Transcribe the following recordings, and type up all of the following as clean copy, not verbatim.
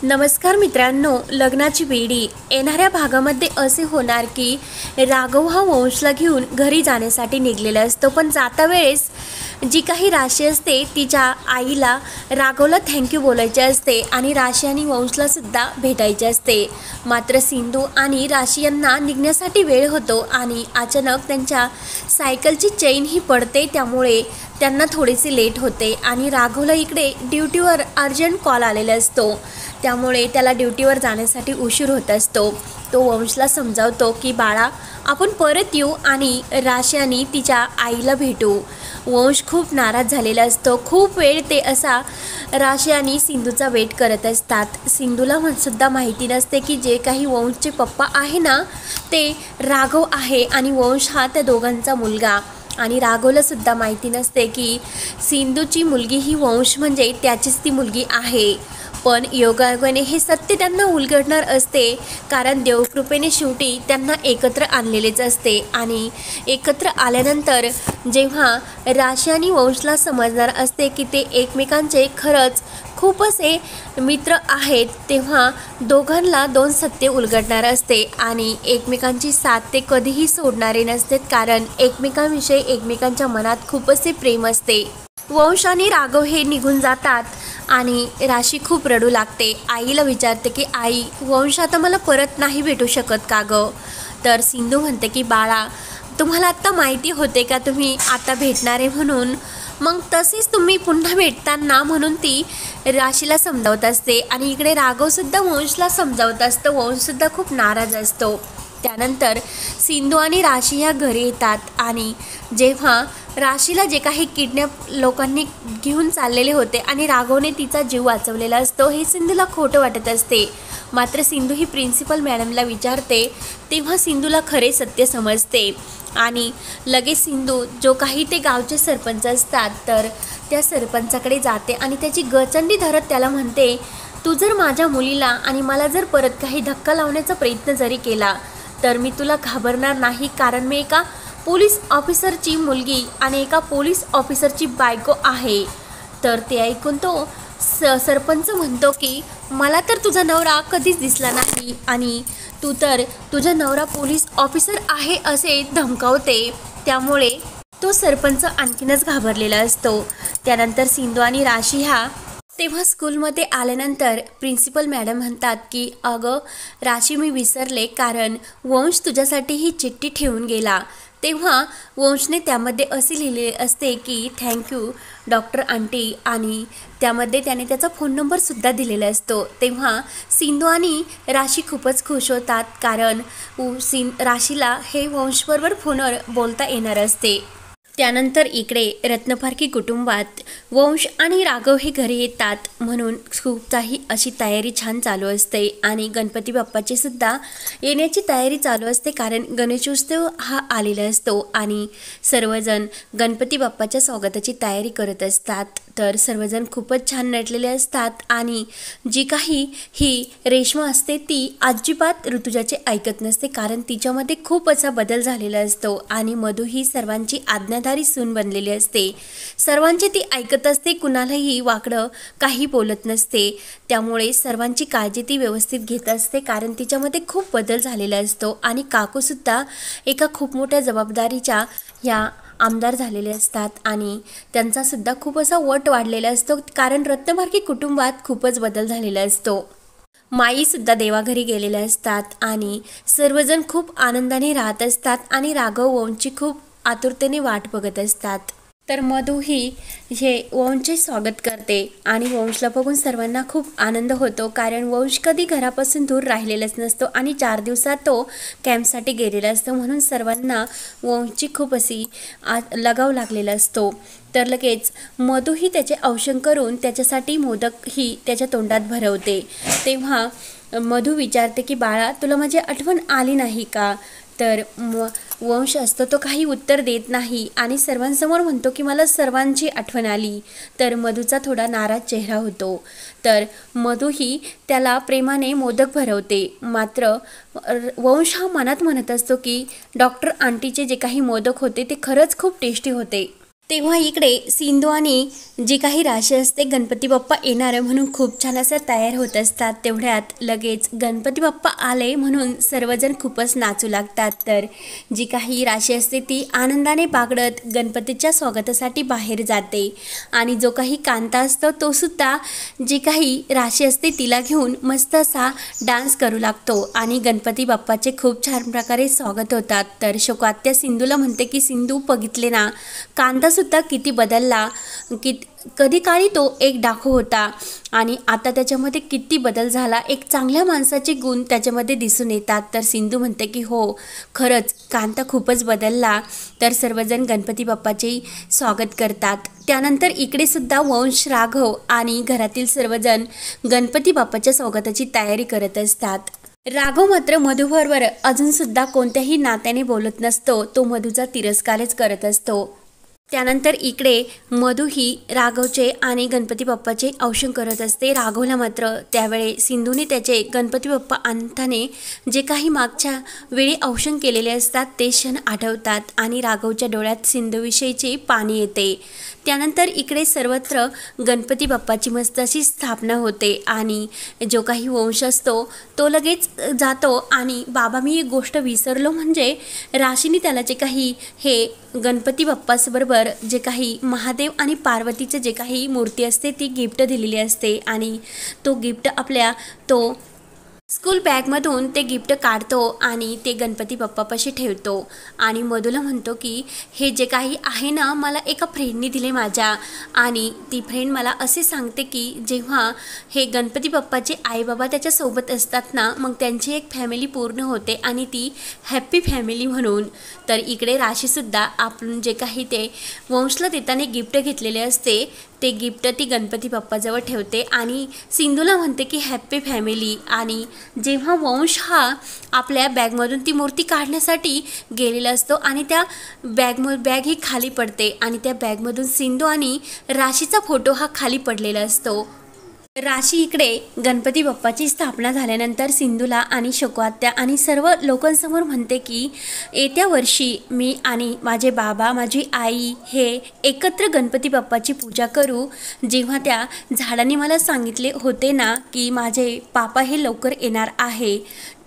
नमस्कार मित्रांनो, लग्नाची बेडी येणाऱ्या भागामध्ये असे होणार की राघव हा वंशला घेऊन घरी जाण्यासाठी निघलेला असतो, पण जाता वेळेस जी काही राशी असते तिच्या आईला राघवला थँक्यू बोलायचे असते आणि राशी आणि वंशला सुद्धा भेटायचे असते। मात्र सिंधू आणि राशी यांना निघण्यासाठी वेळ होतो आणि अचानक त्यांच्या सायकलची चेन ही पडते, त्यामुळे त्यांना थोडेसे लेट होते आणि राघवला इकडे ड्युटीवर अर्जंट कॉल आलेला असतो, त्यामुळे त्याला ड्युटीवर जाण्यासाठी उशीर होत असतो। तो वंशला समजावतो की बाळा, आपण परत येऊ आणि राशी आणि तिच्या आईला भेटू। वंश खूप नाराज झालेला असतो। खूप वेळ ते असा राशी आणि सिंधूचा वेट करत असतात। सिंधूला सुद्धा माहिती नसते की जे काही वंशचे पप्पा आहे ना ते राघव आहे आणि वंश हा त्या दोघांचा मुलगा, आणि राघवला सुद्धा माहिती नसते की सिंधूची मुलगी ही वंश म्हणजे त्याचीच ती मुलगी आहे। पण योगायोगाने हे सत्य त्यांना उलगडणार असते, कारण देवकृपेने शेवटी त्यांना एकत्र आणलेलेच असते। आणि एकत्र आल्यानंतर जेव्हा राशी आणि वंशला समजणार असते की ते एकमेकांचे खरंच खूप असे मित्र आहेत, तेव्हा दोघांना दोन सत्य उलगडणार असते आणि एकमेकांची साथ ते कधीही सोडणारे नसते, कारण एकमेकांविषयी एकमेकांच्या मनात खूप असे प्रेम असते। वंश आणि राघव हे निघून जातात आणि राशी खूप रडू लागते। आईला विचारते की आई, वंश आता मला परत नाही भेटू शकत का गं? तर सिंधू म्हणते की बाळा, तुम्हाला आत्ता माहिती होते का तुम्ही आता भेटणार आहे म्हणून? मग तसेच तुम्ही पुन्हा भेटताना म्हणून ती राशीला समजावत असते आणि इकडे राघवसुद्धा वंशला समजावत असतं। वंशसुद्धा खूप नाराज असतो। त्यानंतर सिंधू आणि राशी ह्या घरी येतात आणि जेव्हा राशीला जे काही किडनॅप लोकांनी घेऊन चाललेले होते आणि राघवने तिचा जीव वाचवलेला असतो हे सिंधूला खोटं वाटत असते। मात्र सिंधू ही प्रिन्सिपल मॅडमला विचारते, तेव्हा सिंधूला खरे सत्य समजते आणि लगेच सिंधू जो काही ते गावचे सरपंच असतात तर त्या सरपंचाकडे जाते आणि त्याची गचंडी धरत त्याला म्हणते, तू जर माझ्या मुलीला आणि मला जर परत काही धक्का लावण्याचा प्रयत्न जरी केला तर मी तुला घाबरणार नाही, कारण मी एका पोलीस ऑफिसरची मुलगी आणि एका पोलीस ऑफिसरची बायको आहे। तर ते ऐकून तो सरपंच म्हणतो की मला तर तुझा नवरा कधीच दिसला नाही आणि तू तर तुझा नवरा पोलीस ऑफिसर आहे असे धमकावते, त्यामुळे तो सरपंच आणखीनच घाबरलेला असतो। त्यानंतर सिंधू आणि राशी ह्या तेव्हा स्कूलमध्ये आल्यानंतर प्रिन्सिपल मॅडम म्हणतात की अगं राशी, मी विसरले, कारण वंश तुझ्यासाठी ही चिठ्ठी ठेवून गेला। तेव्हा वंशने त्यामध्ये असे लिहिले असते की थँक्यू डॉक्टर आंटी, आणि त्यामध्ये त्याने त्याचा फोन नंबरसुद्धा दिलेला असतो। तेव्हा सिंधू आणि राशी खूपच खुश होतात, कारण राशीला हे वंशबरोबर फोनवर बोलता येणार असते। त्यानंतर इकडे रत्नपारखी कुटुंबात वंश आणि राघव हे घरी येतात म्हणून खूप काही अशी तयारी छान चालू असते आणि गणपती बाप्पाची सुद्धा येण्याची तयारी चालू असते, कारण गणेशोत्सव हा आलेला असतो आणि सर्वजण गणपती बाप्पाच्या स्वागताची तयारी करत असतात। तर सर्वजण खूपच छान नटलेले असतात आणि जी काही ही रेश्मा असते ती अजिबात ऋतुजाचे ऐकत नसते, कारण तिच्यामध्ये खूप असा बदल झालेला असतो आणि मधू ही सर्वांची आज्ञाधारी सून बनलेली असते। सर्वांची ती ऐकत असते, कुणालाही वाकडं काही बोलत नसते, त्यामुळे सर्वांची काळजी ती व्यवस्थित घेत असते, कारण तिच्यामध्ये खूप बदल झालेला असतो। आणि काकूसुद्धा एका खूप मोठ्या जबाबदारीच्या ह्या आमदार झालेले असतात आणि त्यांचा सुद्धा खूप असा वट वाढलेला असतो, कारण रत्नपारखी कुटुंबात खूपच बदल झालेला असतो। माईसुद्धा देवाघरी गेलेल्या असतात आणि सर्वजण खूप आनंदाने राहत असतात आणि राघव वंशची खूप आतुरतेने वाट बघत असतात। तर मधू ही हे वंशचे स्वागत करते आणि वंशला बघून सर्वांना खूप आनंद होतो, कारण वंश कधी घरापासून दूर राहिलेलाच नसतो आणि 4 दिवसात तो कॅम्पसाठी गेलेला असतो, म्हणून सर्वांना वंशची खूप अशी लगाव लागलेला असतो। तर लगेच मधू ही त्याचे औक्षण करून त्याच्यासाठी मोदक ही त्याच्या तोंडात भरवते। तेव्हा मधू विचारते की बाळा, तुला माझी आठवण आली नाही का? तर वंश असतो तो काही उत्तर देत नाही आणि सर्वांसमोर म्हणतो की मला सर्वांची आठवण आली। तर मधूचा थोडा नाराज चेहरा होतो। तर मधू ही त्याला प्रेमाने मोदक भरवते, मात्र वंश हा मनात म्हणत असतो की डॉक्टर आंटीचे जे काही मोदक होते ते खरंच खूप टेस्टी होते। तेव्हा इकडे सिंधू आणि जी काही राशी असते गणपती बाप्पा येणार आहे म्हणून खूप छान असं तयार होत असतात। तेवढ्यात लगेच गणपती बाप्पा आले म्हणून सर्वजण खूपच नाचू लागतात। तर जी काही राशी असते ती आनंदाने बागडत गणपतीच्या स्वागतासाठी बाहेर जाते आणि जो काही कांता असतो तो सुद्धा जी काही राशी असते तिला घेऊन मस्त असा डान्स करू लागतो आणि गणपती बाप्पाचे खूप छान प्रकारे स्वागत होतात। तर शोकात्या सिंधूला म्हणते की सिंधू बघितले ना, कांता सुद्धा किती बदलला, कधी काळी तो एक डाकू होता आणि आता त्याच्यामध्ये किती बदल झाला, एक चांगल्या माणसाचे गुण त्याच्यामध्ये दिसून येतात। तर सिंधू म्हणते की हो खरंच कांता खूपच बदलला। तर सर्वजण गणपती बाप्पाचे स्वागत करतात। त्यानंतर इकडे सुद्धा वंश, राघव आणि घरातील सर्वजण गणपती बाप्पाच्या स्वागताची तयारी करत असतात। राघव मात्र मधुबरोबर अजून सुद्धा कोणत्याही नात्याने बोलत नसतो, तो मधूचा तिरस्कारच करत असतो। त्यानंतर इकडे मधु ही राघवचे आणि गणपती बाप्पाचे औक्षण करत असते। राघवला मात्र त्यावेळी सिंधूने त्याचे गणपती बाप्पा आणताने जे काही मागच्या वेळी औक्षण केलेले असतात ते क्षण आठवतात आणि राघवच्या डोळ्यात सिंधूविषयीचे पाणी येते। त्यानंतर इकडे सर्वत्र गणपती बाप्पाची मस्त अशी स्थापना होते आणि जो काही वंश असतो तो लगेच जातो आणि बाबा मी एक गोष्ट विसरलो, म्हणजे राशीने त्याला जे काही हे गणपती बाप्पाबरोबर जे काही महादेव आणि पार्वतीचे जे काही मूर्ती असते ती गिफ्ट दिलेली असते आणि तो गिफ्ट आपल्या तो स्कूल बॅगमधून ते गिफ्ट काढतो आणि ते गणपती बाप्पापाशी ठेवतो आणि मधूला म्हणतो की हे जे काही आहे ना मला एका फ्रेंडने दिले माझ्या, आणि ती फ्रेंड मला असे सांगते की जेव्हा हे गणपती बाप्पाचे आई बाबा त्याच्यासोबत असतात ना मग त्यांची एक फॅमिली पूर्ण होते आणि ती हॅप्पी फॅमिली म्हणून। तर इकडे राशीसुद्धा आपण जे काही ते वंशला देताना गिफ्ट घेतलेले असते ते गिफ्ट ती गणपती बाप्पाजवळ ठेवते आणि सिंधूला म्हणते की हॅप्पी फॅमिली। आणि जेव्हा वंश हा आपल्या बॅगमधून ती मूर्ती काढण्यासाठी गेलेला असतो आणि त्या बॅग ही खाली पडते आणि त्या बॅगमधून सिंधू आणि राशीचा फोटो हा खाली पडलेला असतो। राशी इकडे गणपती बाप्पाची स्थापना झाल्यानंतर सिंधूला आणि शोकात्या आणि सर्व लोकांसमोर म्हणते की येत्या वर्षी मी आणि माझे बाबा माझी आई हे एकत्र गणपती बाप्पाची पूजा करू। जेव्हा त्या झाडाने मला सांगितले होते ना की माझे पापा हे लवकर येणार आहे,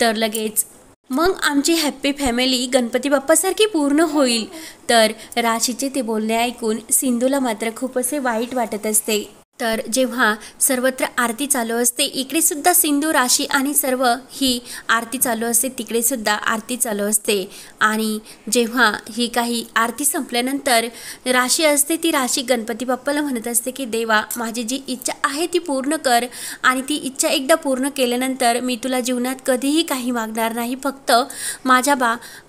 तर लगेच मग आमची हॅप्पी फॅमिली गणपती बाप्पासारखी पूर्ण होईल। तर राशीचे ते बोलणे ऐकून सिंधूला मात्र खूप असे वाईट वाटत असते। तर जेव्हा सर्वत्र आरती चालू असते इकडे सुद्धा सिंधू, राशी आणि सर्व ही आरती चालू असते, तिकडे सुद्धा आरती चालू असते आणि जेव्हा ही काही आरती संपल्यानंतर राशी असते ती राशी गणपती बाप्पाला म्हणत असते की देवा माझी जी इच्छा आहे ती पूर्ण कर आणि ती इच्छा एकदा पूर्ण केल्यानंतर मी तुला जीवनात कधीही काही मागणार नाही, फक्त माझ्या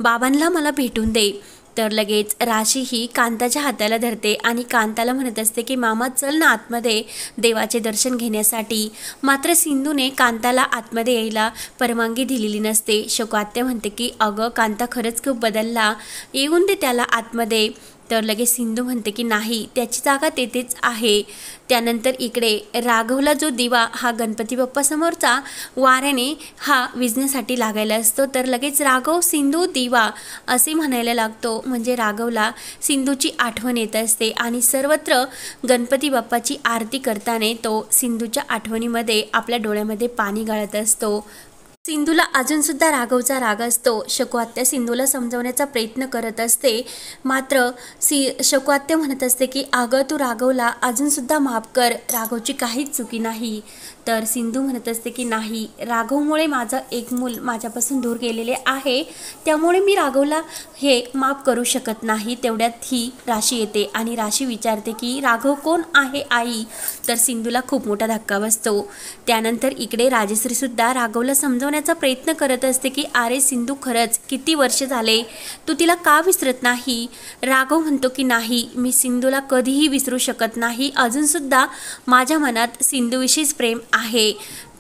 बाबांना मला भेटून दे। तर लगेच राशी ही कांताच्या हाताला धरते आणि कांताला म्हणत असते की मामा चल ना आतमध्ये देवाचे दर्शन घेण्यासाठी। मात्र सिंधूने कांताला आतमध्ये यायला परवानगी दिलेली नसते। शोकात्या म्हणते की अगं कांता खरंच खूप बदलला, येऊन दे त्याला आतमध्ये। तर लगेच सिंधू म्हणते की नाही त्याची जागा तेथेच आहे। त्यानंतर इकडे राघवला जो दिवा हा गणपती बाप्पासमोरचा वाऱ्याने हा विझण्यासाठी लागायला असतो, तर लगेच राघव सिंधू दिवा असे म्हणायला लागतो, म्हणजे राघवला सिंधूची आठवण येत असते आणि सर्वत्र गणपती बाप्पाची आरती करताना तो सिंधूच्या आठवणीमध्ये आपल्या डोळ्यामध्ये पाणी गाळत असतो। सिंधूला अजूनसुद्धा राघवचा राग असतो। शोकात्या सिंधूला समजवण्याचा प्रयत्न करत असते, मात्र शोकात्या म्हणत असते की अगं तू राघवला अजूनसुद्धा माफ कर, राघवची काहीच चुकी नाही। तर सिंधू म्हणत असते की नाही राघवमुळे माझं एक मूल माझ्यापासून दूर गेलेले आहे, त्यामुळे मी राघवला हे माफ करू शकत नाही। तेवढ्यात ही राशी येते आणि राशी विचारते की राघव कोण आहे आई? तर सिंधूला खूप मोठा धक्का बसतो। त्यानंतर इकडे राजश्रीसुद्धा राघवला समजवण्याचा प्रयत्न करत असते की अरे सिंधू खरंच किती वर्ष झाले तू तिला का विसरत नाही? राघव म्हणतो की नाही मी सिंधूला कधीही विसरू शकत नाही, अजूनसुद्धा माझ्या मनात सिंधूविषयीच प्रेम आहे।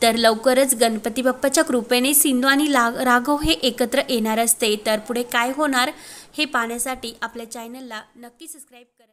तर लवकरच गणपती बाप्पाच्या कृपेने सिंधू आणि राघव हे एकत्र येणार असते। तर पुढे काय होणार हे पाहण्यासाठी आपल्या चॅनलला नक्की सबस्क्राईब करा।